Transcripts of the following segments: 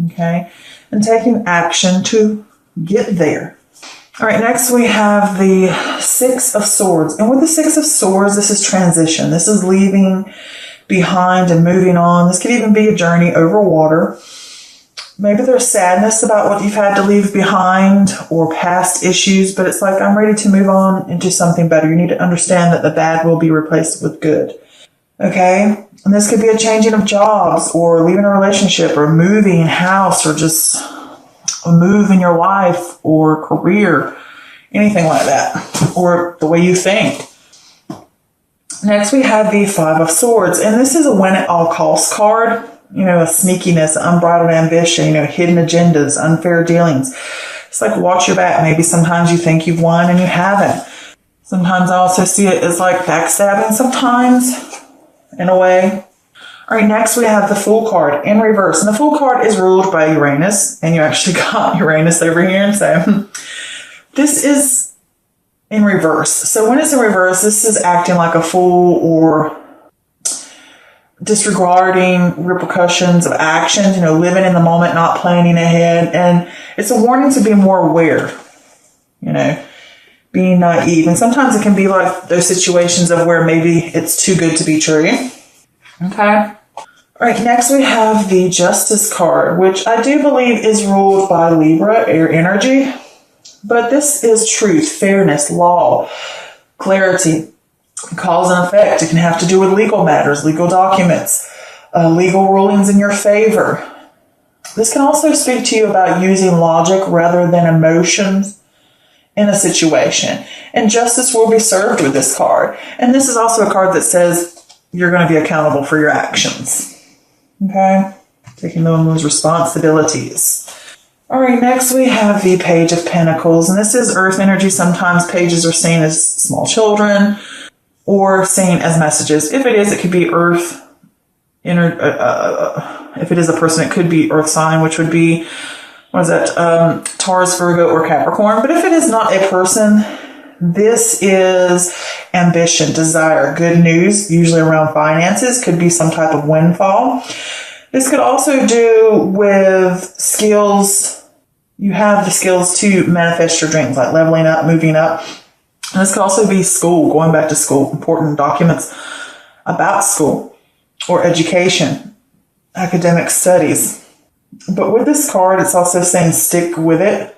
Okay, and taking action to get there. All right, next we have the Six of Swords. And with the Six of Swords, this is transition. This is leaving behind and moving on. This could even be a journey over water. Maybe there's sadness about what you've had to leave behind or past issues, but it's like, I'm ready to move on into something better. You need to understand that the bad will be replaced with good. Okay? And this could be a changing of jobs or leaving a relationship or moving house or just a move in your life or career, anything like that, or the way you think. Next, we have the Five of Swords, and this is a win at all costs card. You know, a sneakiness, unbridled ambition, you know, hidden agendas, unfair dealings. It's like, watch your back. Maybe sometimes you think you've won and you haven't. Sometimes I also see it as like backstabbing sometimes, in a way. All right, next we have the Fool card in reverse. And the Fool card is ruled by Uranus. And you actually got Uranus over here. And so this is in reverse. So when it's in reverse, this is acting like a fool or disregarding repercussions of actions, you know, living in the moment, not planning ahead. And it's a warning to be more aware, you know, being naive. And sometimes it can be like those situations of where maybe it's too good to be true. Okay. All right, next we have the Justice card, which I do believe is ruled by Libra, air energy. But this is truth, fairness, law, clarity, cause and effect. It can have to do with legal matters, legal documents, legal rulings in your favor. This can also speak to you about using logic rather than emotions in a situation. And justice will be served with this card. And this is also a card that says you're going to be accountable for your actions. Okay? Taking on those responsibilities. All right, next we have the Page of Pentacles. And this is earth energy. Sometimes pages are seen as small children or seen as messages. If it is, it could be earth. If it is a person, it could be earth sign, which would be, what is that? Taurus, Virgo, or Capricorn. But if it is not a person, this is ambition, desire, good news, usually around finances, could be some type of windfall. This could also do with skills. You have the skills to manifest your dreams, like leveling up, moving up. And this could also be school, going back to school, important documents about school or education, academic studies. But with this card, it's also saying stick with it,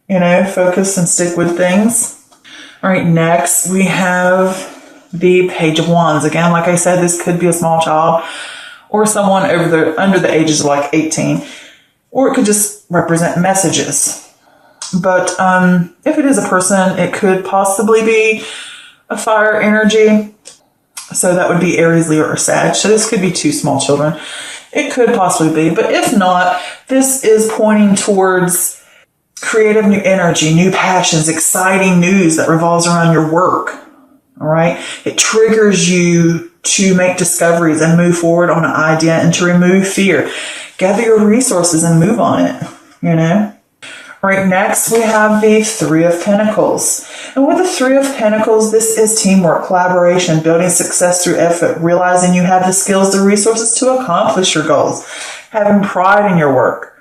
you know, focus and stick with things. All right, next we have the Page of Wands. Again, like I said, this could be a small child or someone under the ages of like 18, or it could just represent messages. But if it is a person, it could possibly be a fire energy. So that would be Aries, Leo, or Sag. So this could be two small children. It could possibly be. But if not, this is pointing towards creative new energy, new passions, exciting news that revolves around your work. All right. It triggers you to make discoveries and move forward on an idea and to remove fear. Gather your resources and move on it, you know. All right, next we have the Three of Pentacles. And with the Three of Pentacles, this is teamwork, collaboration, building success through effort, realizing you have the skills, the resources to accomplish your goals, having pride in your work.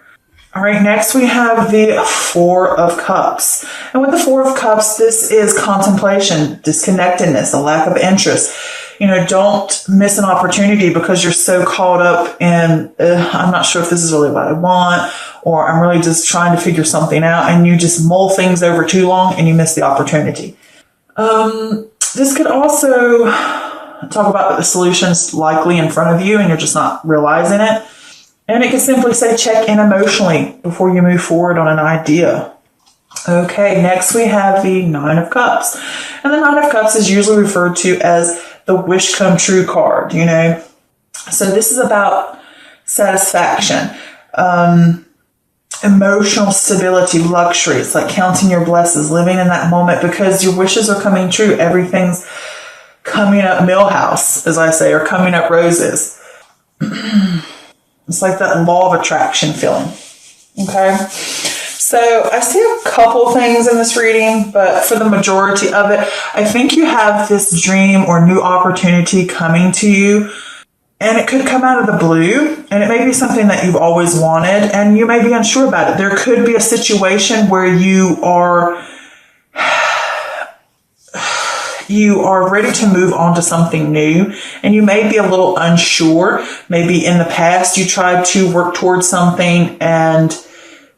All right, next we have the Four of Cups. And with the Four of Cups, this is contemplation, disconnectedness, a lack of interest. You know, don't miss an opportunity because you're so caught up in, I'm not sure if this is really what I want, or I'm really just trying to figure something out, and you just mull things over too long and you miss the opportunity. This could also talk about the solutions likely in front of you and you're just not realizing it. And it can simply say check in emotionally before you move forward on an idea. Okay, next we have the Nine of Cups. And the Nine of Cups is usually referred to as the wish come true card, you know. So this is about satisfaction, emotional stability, luxury. It's like counting your blessings, living in that moment because your wishes are coming true. Everything's coming up millhouse, as I say, or coming up roses. It's like that law of attraction feeling. Okay. So I see a couple things in this reading, but for the majority of it, I think you have this dream or new opportunity coming to you And it could come out of the blue, and it may be something that you've always wanted, and you may be unsure about it. There could be a situation where you are ready to move on to something new, and you may be a little unsure. Maybe in the past you tried to work towards something and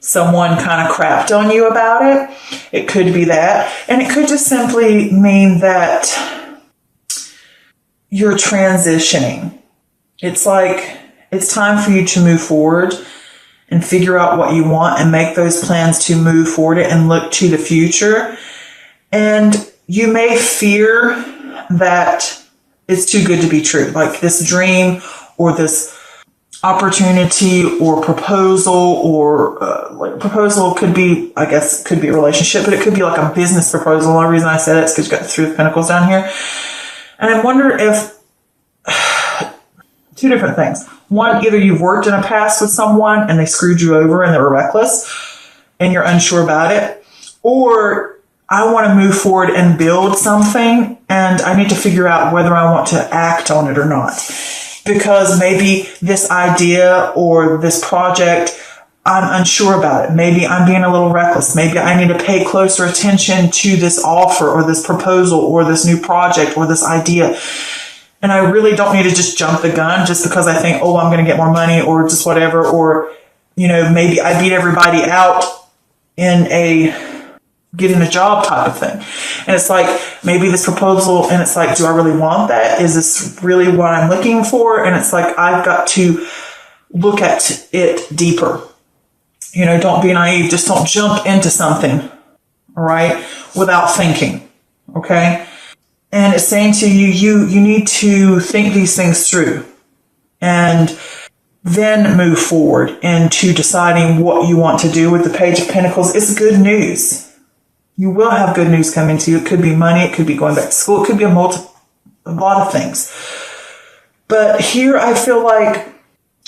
someone kind of crapped on you about it. It could be that. And it could just simply mean that you're transitioning. It's like it's time for you to move forward and figure out what you want and make those plans to move forward and look to the future. And you may fear that it's too good to be true. Like this dream or this opportunity or proposal or proposal could be, I guess, could be a relationship, but it could be like a business proposal. The only reason I said it is because you got the Three of Pentacles down here. And I wonder if two different things. One, either you've worked in a past with someone and they screwed you over and they were reckless and you're unsure about it, or I want to move forward and build something and I need to figure out whether I want to act on it or not. Because maybe this idea or this project, I'm unsure about it. Maybe I'm being a little reckless. Maybe I need to pay closer attention to this offer or this proposal or this new project or this idea. And I really don't need to just jump the gun just because I think, oh, I'm going to get more money or just whatever. Or, maybe I beat everybody out in getting a job type of thing. And it's like, maybe this proposal, and it's like, do I really want that? Is this really what I'm looking for? And it's like, I've got to look at it deeper. Don't be naive. Just don't jump into something, all right, without thinking, okay? And it's saying to you, you need to think these things through and then move forward into deciding what you want to do with the Page of Pentacles. It's good news. You will have good news coming to you. It could be money. It could be going back to school. It could be a lot of things. But here I feel like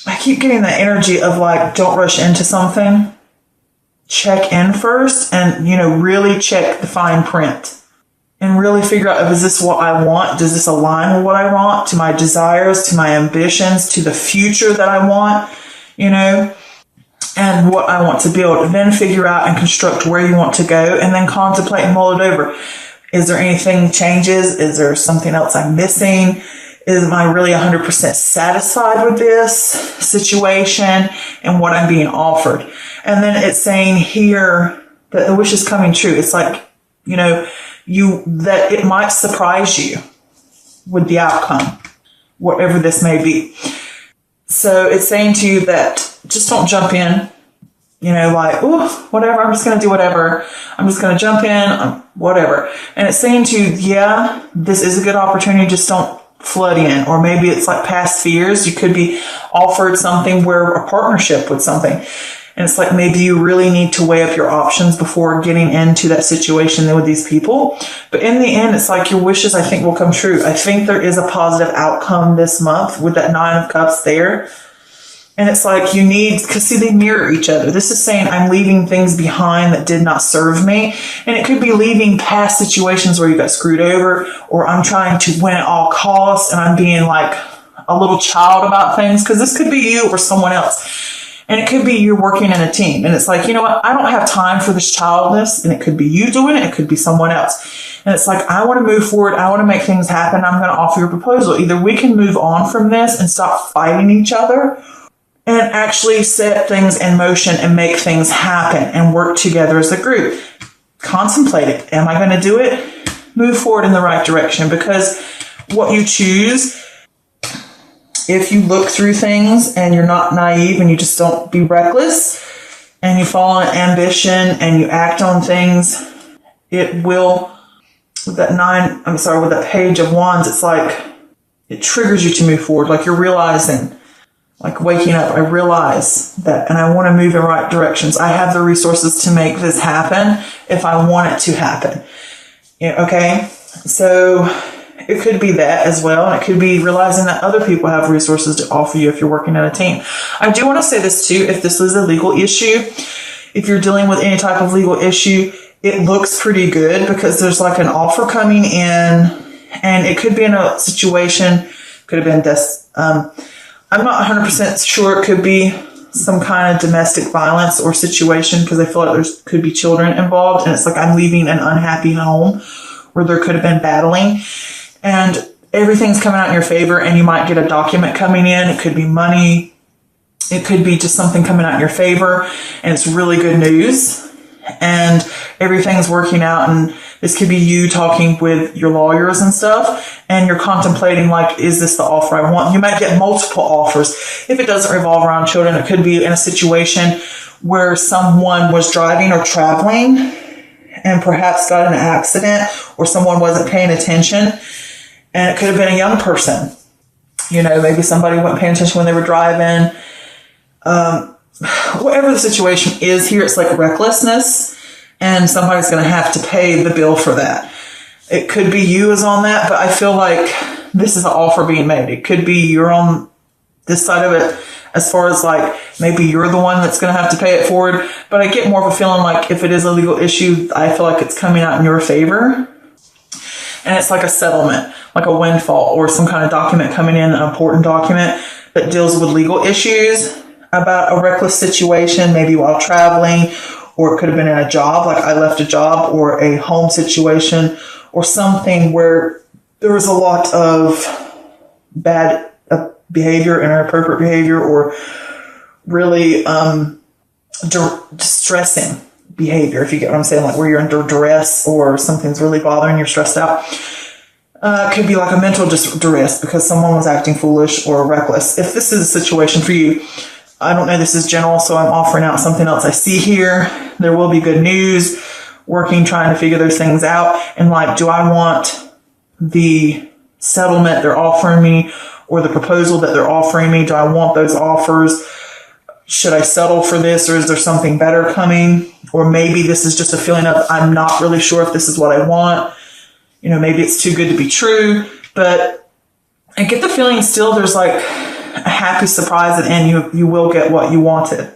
I keep getting the energy of like, don't rush into something. Check in first and, really check the fine print. And really figure out, is this what I want? Does this align with what I want? To my desires, to my ambitions, to the future that I want, and what I want to build. And then figure out and construct where you want to go and then contemplate and mull it over. Is there anything changes? Is there something else I'm missing? Am I really 100% satisfied with this situation and what I'm being offered? And then it's saying here that the wish is coming true. It's like, that it might surprise you with the outcome, whatever this may be. So it's saying to you that just don't jump in, like, oh, whatever, I'm just going to do whatever. I'm just going to jump in, whatever. And it's saying to you, yeah, this is a good opportunity. Just don't flood in. Or maybe it's like past fears. You could be offered something where a partnership with something. And it's like maybe you really need to weigh up your options before getting into that situation with these people. But in the end, it's like your wishes, I think, will come true. I think there is a positive outcome this month with that Nine of Cups there. And it's like you need, because see, they mirror each other. This is saying I'm leaving things behind that did not serve me. And it could be leaving past situations where you got screwed over, or I'm trying to win at all costs and I'm being like a little child about things, because this could be you or someone else. And it could be you're working in a team. And it's like, you know what? I don't have time for this childness. And it could be you doing it. It could be someone else. And it's like, I want to move forward. I want to make things happen. I'm going to offer you a proposal. Either we can move on from this and stop fighting each other and actually set things in motion and make things happen and work together as a group. Contemplate it. Am I going to do it? Move forward in the right direction, because what you choose, if you look through things and you're not naive and you just don't be reckless and you follow an ambition and you act on things, it will, with that Page of Wands, it's like it triggers you to move forward. Like you're realizing, like waking up, I realize that and I want to move in right directions. I have the resources to make this happen if I want it to happen. Okay? So it could be that as well. And it could be realizing that other people have resources to offer you if you're working in a team. I do want to say this too. If this was a legal issue, if you're dealing with any type of legal issue, it looks pretty good because there's like an offer coming in, and it could be in a situation Could have been I'm not 100% sure. It could be some kind of domestic violence or situation, because I feel like there could be children involved, and it's like I'm leaving an unhappy home where there could have been battling, and everything's coming out in your favor, and you might get a document coming in. It could be money. It could be just something coming out in your favor, and it's really good news, and everything's working out. And this could be you talking with your lawyers and stuff, and you're contemplating, like, is this the offer I want? You might get multiple offers. If it doesn't revolve around children, it could be in a situation where someone was driving or traveling and perhaps got in an accident, or someone wasn't paying attention, and it could have been a young person. You know, maybe somebody wasn't paying attention when they were driving. Whatever the situation is here, it's like recklessness, and somebody's going to have to pay the bill for that. It could be you is on that, but I feel like this is an offer being made. It could be you're on this side of it, as far as like maybe you're the one that's going to have to pay it forward. But I get more of a feeling like if it is a legal issue, I feel like it's coming out in your favor. And it's like a settlement, like a windfall, or some kind of document coming in, an important document that deals with legal issues about a reckless situation, maybe while traveling, or it could have been in a job, like I left a job, or a home situation, or something where there was a lot of bad behavior, inappropriate behavior, or really distressing behavior, if you get what I'm saying, like where you're under duress or something's really bothering, you're stressed out. It could be like a mental duress because someone was acting foolish or reckless. If this is a situation for you, I don't know, this is general, so I'm offering out something else I see here. There will be good news, working, trying to figure those things out. And like, do I want the settlement they're offering me or the proposal that they're offering me? Do I want those offers? Should I settle for this, or is there something better coming? Or maybe this is just a feeling of, I'm not really sure if this is what I want. You know, maybe it's too good to be true, but I get the feeling still there's like a happy surprise at the end. You will get what you wanted.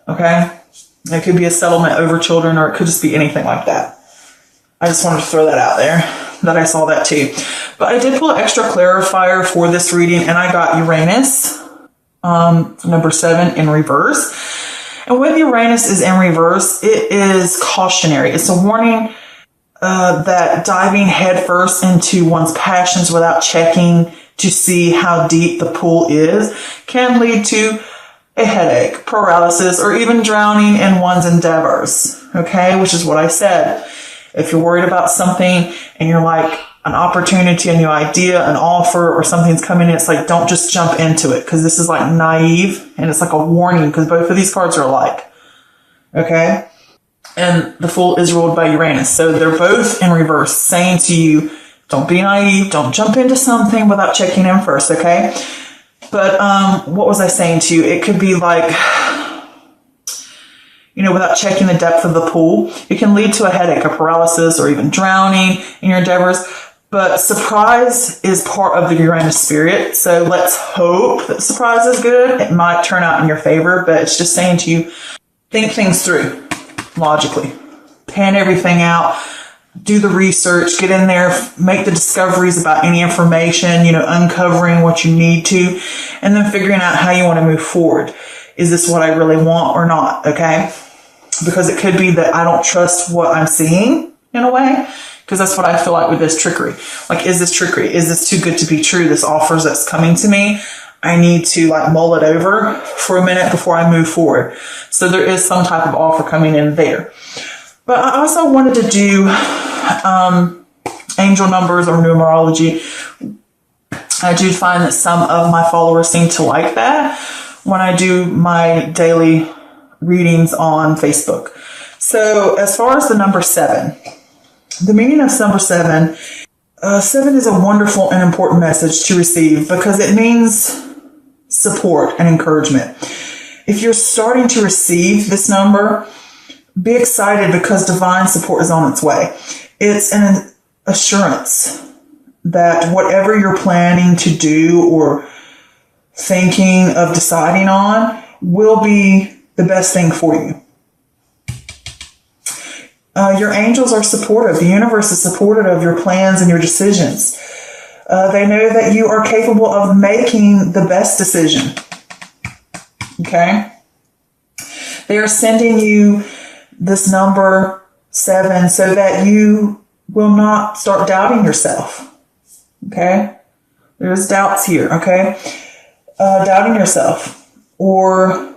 Okay. It could be a settlement over children, or it could just be anything like that. I just wanted to throw that out there, that I saw that too. But I did pull an extra clarifier for this reading, and I got Uranus, number 7 in reverse. And when Uranus is in reverse, it is cautionary. It's a warning that diving headfirst into one's passions without checking to see how deep the pool is can lead to a headache, paralysis, or even drowning in one's endeavors. Okay, which is what I said. If you're worried about something and you're like, an opportunity, a new idea, an offer, or something's coming in, it's like, don't just jump into it, because this is like naive, and it's like a warning, because both of these cards are alike. Okay? And the Fool is ruled by Uranus. So they're both in reverse, saying to you, don't be naive, don't jump into something without checking in first, okay? But what was I saying to you? It could be like, you know, without checking the depth of the pool, it can lead to a headache, a paralysis, or even drowning in your endeavors. But surprise is part of the Uranus spirit. So let's hope that surprise is good. It might turn out in your favor, but it's just saying to you, think things through logically. Pan everything out. Do the research. Get in there. Make the discoveries about any information, you know, uncovering what you need to, and then figuring out how you want to move forward. Is this what I really want or not? Okay. Because it could be that I don't trust what I'm seeing in a way. Because that's what I feel like with this trickery. Like, is this trickery? Is this too good to be true? This offer that's coming to me, I need to like mull it over for a minute before I move forward. So there is some type of offer coming in there. But I also wanted to do angel numbers or numerology. I do find that some of my followers seem to like that when I do my daily readings on Facebook. So as far as the number 7, the meaning of number 7, 7 is a wonderful and important message to receive because it means support and encouragement. If you're starting to receive this number, be excited because divine support is on its way. It's an assurance that whatever you're planning to do or thinking of deciding on will be the best thing for you. Your angels are supportive. The universe is supportive of your plans and your decisions. They know that you are capable of making the best decision. Okay? They are sending you this number 7 so that you will not start doubting yourself. Okay? There's doubts here. Okay? Doubting yourself or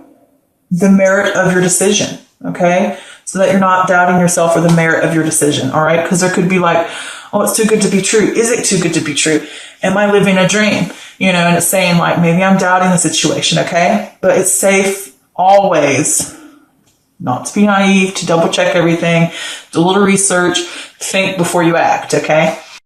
the merit of your decision. Okay? So that you're not doubting yourself or the merit of your decision. All right? Because there could be like, oh, it's too good to be true. Is it too good to be true? Am I living a dream? You know, and it's saying like, maybe I'm doubting the situation. Okay? But it's safe always not to be naive, to double check everything, do a little research, think before you act. Okay?